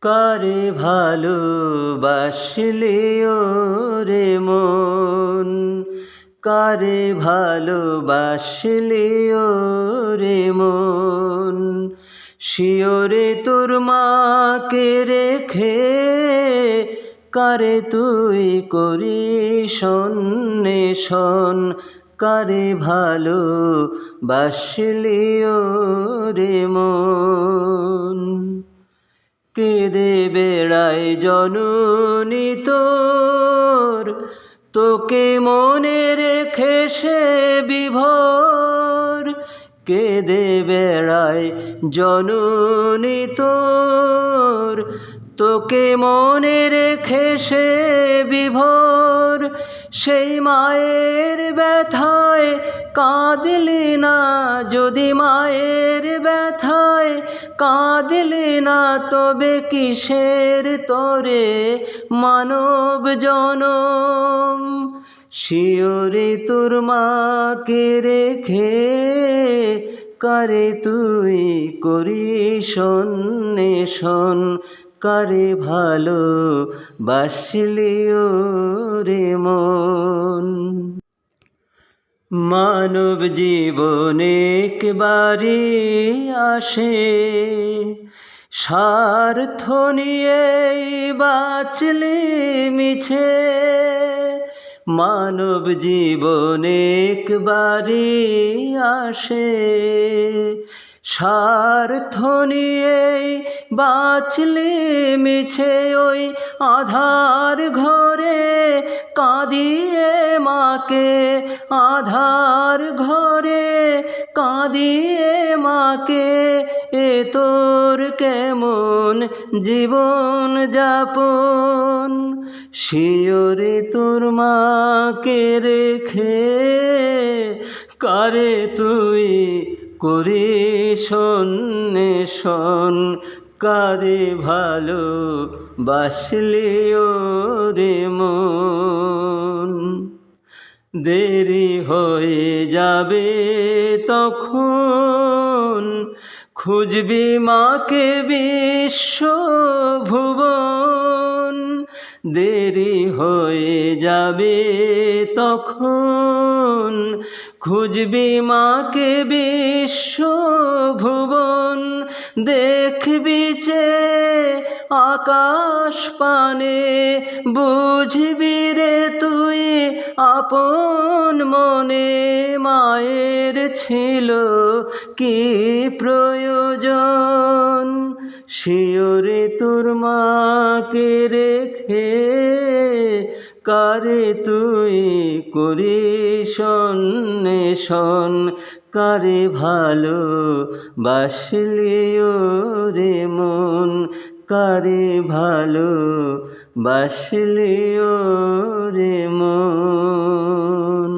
কারে ভালোবাসলি রে মন, কারে ভালোবাসলি রে মন। শিওরে তোর মাকে রেখে কারে তুই করিস অন্বেষণ, কারে ভালোবাসলি রে মন। কেঁদে বেড়ায় জননী তোর, তোকে মনে রেখে সে বিভোর। কেঁদে বেড়ায় জননী তোর, তোকে মনে রেখে সে বিভোর। সেই মায়ের ব্যথায় কাঁদলি না, যদি মায়ের ব্যথায় কাঁদলি না, তবে কিসের তরে মানব জনম। শিওরে তোর মাকে রেখে কারে তুই করিস অন্বেষণ, কারে ভালোবাসলি রে মন। মানব জীবনে একবারই আসে, স্বার্থ নিয়েই বাঁচলি মিছে। মানব জীবনে একবারই আসে, স্বার্থ নিয়েই বাঁচলি মিছে। ওই আধার ঘরে কাঁদিয়ে মাকে, আধার ঘরে কাঁদিয়ে মাকে, এ তোর কেমন জীবন যাপন। শিওরে তোর মাকে রেখে কারে তুই করিস অন্বেষণ, কারে ভালোবাসলি রে মন। দেরি হয়ে যাবে তখন, খুঁজবি মাকে বিশ্বভুবন। দেরি হয়ে যাবে তখন, খুঁজবি মাকে বিশ্বভুবন। দেখবি যে আকাশ পানে, বুঝবি রে তুই আপন মনে, মায়ের ছিল কি প্রয়োজন। শিওরে তোর মাকে রেখে কারে তুই করিস অন্বেষণ, কারে ভালোবাসলি রে মন, কারে ভালোবাসলি রে মন।